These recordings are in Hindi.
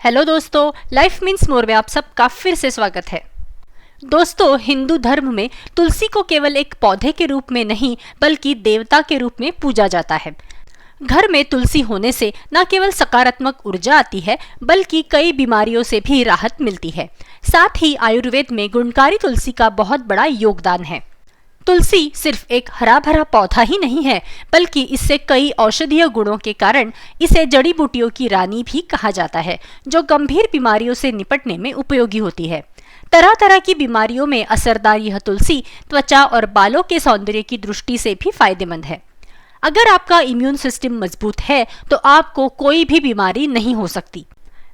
हेलो दोस्तों, लाइफ मीन्स मोर में आप सबका फिर से स्वागत है। दोस्तों, हिंदू धर्म में तुलसी को केवल एक पौधे के रूप में नहीं बल्कि देवता के रूप में पूजा जाता है। घर में तुलसी होने से न केवल सकारात्मक ऊर्जा आती है बल्कि कई बीमारियों से भी राहत मिलती है। साथ ही आयुर्वेद में गुणकारी तुलसी का बहुत बड़ा योगदान है। तुलसी सिर्फ एक हरा भरा पौधा ही नहीं है बल्कि इससे कई औषधीय गुणों के कारण इसे जड़ी बूटियों की रानी भी कहा जाता है, जो गंभीर बीमारियों से निपटने में उपयोगी होती है। तरह तरह की बीमारियों में असरदार यह तुलसी त्वचा और बालों के सौंदर्य की दृष्टि से भी फायदेमंद है। अगर आपका इम्यून सिस्टम मजबूत है तो आपको कोई भी बीमारी नहीं हो सकती।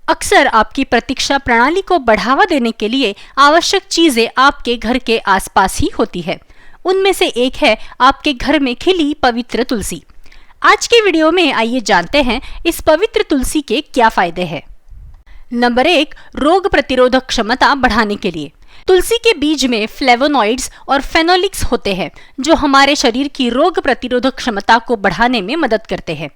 अक्सर आपकी प्रतीक्षा प्रणाली को बढ़ावा देने के लिए आवश्यक चीजें आपके घर के आसपास ही होती है। उनमें से एक है आपके घर में खिली पवित्र तुलसी। आज के वीडियो में आइए जानते हैं इस पवित्र तुलसी के क्या फायदे हैं। नंबर 1, रोग प्रतिरोधक क्षमता बढ़ाने के लिए। तुलसी के बीज में फ्लेवोनॉइड्स और फेनोलिक्स होते हैं जो हमारे शरीर की रोग प्रतिरोधक क्षमता को बढ़ाने में मदद करते हैं।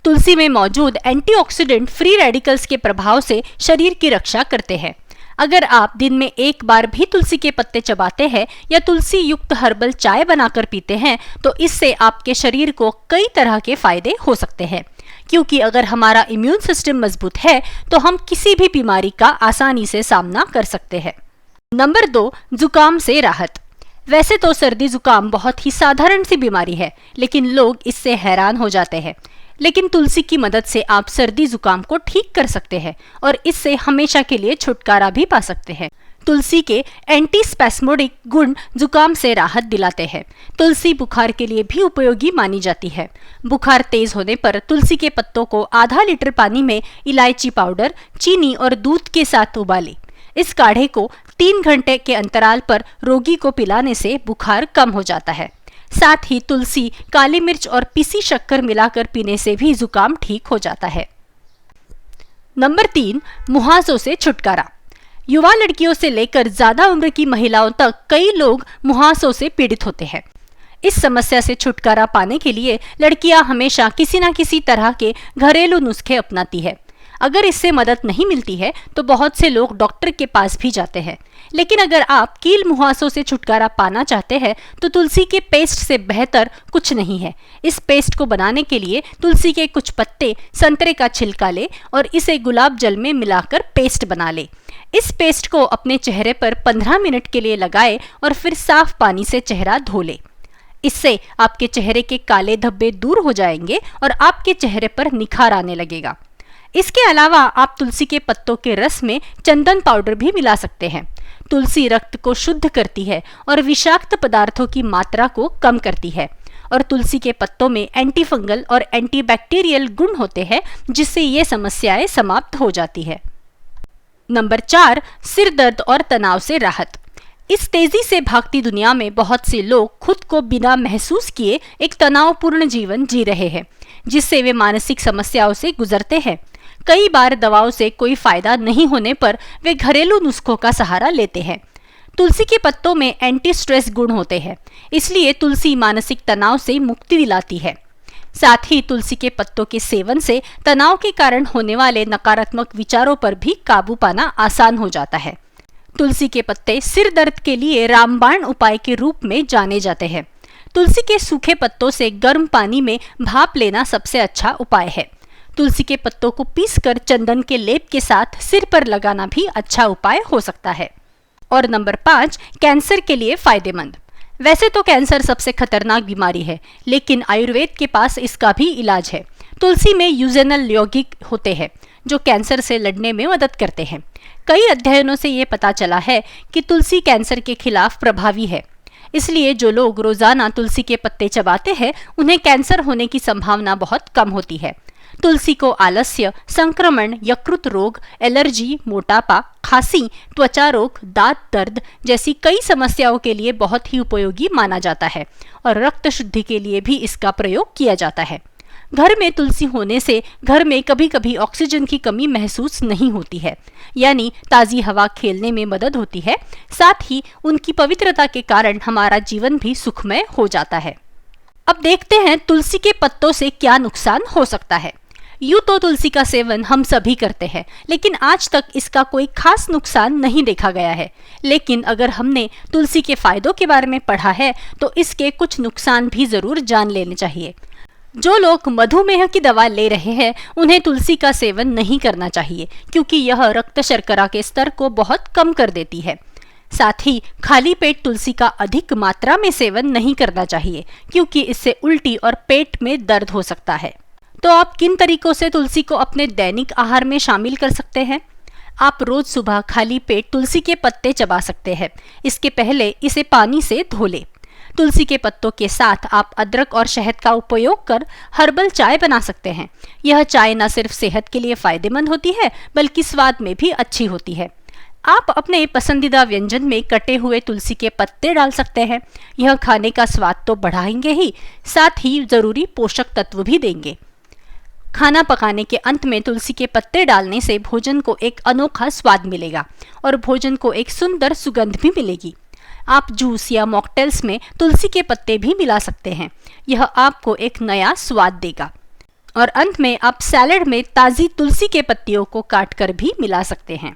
तुलसी में मौजूद एंटीऑक्सीडेंट फ्री रेडिकल्स के प्रभाव से शरीर की रक्षा करते हैं। अगर आप दिन में एक बार भी तुलसी के पत्ते चबाते हैं या तुलसी युक्त हर्बल चाय बनाकर पीते हैं तो इससे आपके शरीर को कई तरह के फायदे हो सकते हैं, क्योंकि अगर हमारा इम्यून सिस्टम मजबूत है तो हम किसी भी बीमारी का आसानी से सामना कर सकते हैं। नंबर 2, जुकाम से राहत। वैसे तो सर्दी जुकाम बहुत ही साधारण सी बीमारी है, लेकिन लोग इससे हैरान हो जाते हैं। लेकिन तुलसी की मदद से आप सर्दी जुकाम को ठीक कर सकते हैं और इससे हमेशा के लिए छुटकारा भी पा सकते हैं। तुलसी के एंटी स्पैस्मोडिक गुण जुकाम से राहत दिलाते हैं। तुलसी बुखार के लिए भी उपयोगी मानी जाती है। बुखार तेज होने पर तुलसी के पत्तों को आधा लीटर पानी में इलायची पाउडर, चीनी और दूध के साथ उबालें। इस काढ़े को 3 घंटे के अंतराल पर रोगी को पिलाने से बुखार कम हो जाता है। साथ ही तुलसी, काली मिर्च और पिसी शक्कर मिलाकर पीने से भी जुकाम ठीक हो जाता है। नंबर 3, मुहासों से छुटकारा। युवा लड़कियों से लेकर ज्यादा उम्र की महिलाओं तक कई लोग मुहासों से पीड़ित होते हैं। इस समस्या से छुटकारा पाने के लिए लड़कियां हमेशा किसी न किसी तरह के घरेलू नुस्खे अपनाती है। अगर इससे मदद नहीं मिलती है तो बहुत से लोग डॉक्टर के पास भी जाते हैं। लेकिन अगर आप कील मुहासों से छुटकारा पाना चाहते हैं तो तुलसी के पेस्ट से बेहतर कुछ नहीं है। इस पेस्ट को बनाने के लिए तुलसी के कुछ पत्ते, संतरे का छिलका ले और इसे गुलाब जल में मिलाकर पेस्ट बना ले। इस पेस्ट को अपने चेहरे पर 15 मिनट के लिए लगाए और फिर साफ पानी से चेहरा धो ले। इससे आपके चेहरे के काले धब्बे दूर हो जाएंगे और आपके चेहरे पर निखार आने लगेगा। इसके अलावा आप तुलसी के पत्तों के रस में चंदन पाउडर भी मिला सकते हैं। तुलसी रक्त को शुद्ध करती है और विषाक्त पदार्थों की मात्रा को कम करती है और तुलसी के पत्तों में एंटी फंगल और एंटीबैक्टीरियल गुण होते हैं, जिससे ये समस्याएं समाप्त हो जाती है। नंबर 4, सिर दर्द और तनाव से राहत। इस तेजी से भागती दुनिया में बहुत से लोग खुद को बिना महसूस किए एक तनावपूर्ण जीवन जी रहे हैं, जिससे वे मानसिक समस्याओं से गुजरते हैं। कई बार दवाओं से कोई फायदा नहीं होने पर वे घरेलू नुस्खों का सहारा लेते हैं। तुलसी के पत्तों में एंटी स्ट्रेस गुण होते हैं, इसलिए तुलसी मानसिक तनाव से मुक्ति दिलाती है। साथ ही तुलसी के पत्तों के सेवन से तनाव के कारण होने वाले नकारात्मक विचारों पर भी काबू पाना आसान हो जाता है। तुलसी के पत्ते सिर दर्द के लिए रामबाण उपाय के रूप में जाने जाते हैं। तुलसी के सूखे पत्तों से गर्म पानी में भाप लेना सबसे अच्छा उपाय है। तुलसी के पत्तों को पीसकर चंदन के लेप के साथ सिर पर लगाना भी अच्छा उपाय हो सकता है। और नंबर 5, कैंसर के लिए फायदेमंद। वैसे तो कैंसर सबसे खतरनाक बीमारी है, लेकिन आयुर्वेद के पास इसका भी इलाज है। तुलसी में यूजेनल यौगिक होते हैं जो कैंसर से लड़ने में मदद करते हैं। कई अध्ययनों से ये पता चला है कि तुलसी कैंसर के खिलाफ प्रभावी है। इसलिए जो लोग रोजाना तुलसी के पत्ते चबाते हैं उन्हें कैंसर होने की संभावना बहुत कम होती है। तुलसी को आलस्य, संक्रमण, यकृत रोग, एलर्जी, मोटापा, खांसी, त्वचा रोग, दांत दर्द जैसी कई समस्याओं के लिए बहुत ही उपयोगी माना जाता है और रक्त शुद्धि के लिए भी इसका प्रयोग किया जाता है। घर में तुलसी होने से घर में कभी कभी ऑक्सीजन की कमी महसूस नहीं होती है, यानी ताज़ी हवा खेलने में मदद होती है। साथ ही उनकी पवित्रता के कारण हमारा जीवन भी सुखमय हो जाता है। अब देखते हैं तुलसी के पत्तों से क्या नुकसान हो सकता है। यूं तो तुलसी का सेवन हम सभी करते हैं, लेकिन आज तक इसका कोई खास नुकसान नहीं देखा गया है। लेकिन अगर हमने तुलसी के फायदों के बारे में पढ़ा है तो इसके कुछ नुकसान भी जरूर जान लेने चाहिए। जो लोग मधुमेह की दवा ले रहे हैं उन्हें तुलसी का सेवन नहीं करना चाहिए, क्योंकि यह रक्त शर्करा के स्तर को बहुत कम कर देती है। साथ ही खाली पेट तुलसी का अधिक मात्रा में सेवन नहीं करना चाहिए, क्योंकि इससे उल्टी और पेट में दर्द हो सकता है। तो आप किन तरीकों से तुलसी को अपने दैनिक आहार में शामिल कर सकते हैं? आप रोज सुबह खाली पेट तुलसी के पत्ते चबा सकते हैं। इसके पहले इसे पानी से धो लें। तुलसी के पत्तों के साथ आप अदरक और शहद का उपयोग कर हर्बल चाय बना सकते हैं। यह चाय न सिर्फ सेहत के लिए फायदेमंद होती है, बल्कि स्वाद में भी अच्छी होती है। आप अपने पसंदीदा व्यंजन में कटे हुए तुलसी के पत्ते डाल सकते हैं। यह खाने का स्वाद तो बढ़ाएंगे ही, साथ ही जरूरी पोषक तत्व भी देंगे। खाना पकाने के अंत में तुलसी के पत्ते डालने से भोजन को एक अनोखा स्वाद मिलेगा और भोजन को एक सुंदर सुगंध भी मिलेगी। आप जूस या मॉकटेल्स में तुलसी के पत्ते भी मिला सकते हैं। यह आपको एक नया स्वाद देगा। और अंत में आप सैलेड में ताज़ी तुलसी के पत्तियों को काटकर भी मिला सकते हैं।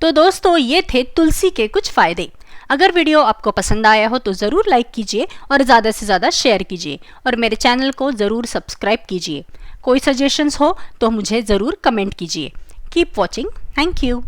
तो दोस्तों, ये थे तुलसी के कुछ फायदे। अगर वीडियो आपको पसंद आया हो तो ज़रूर लाइक कीजिए और ज़्यादा से ज़्यादा शेयर कीजिए और मेरे चैनल को ज़रूर सब्सक्राइब कीजिए। कोई सजेशंस हो तो मुझे ज़रूर कमेंट कीजिए। Keep watching. Thank you.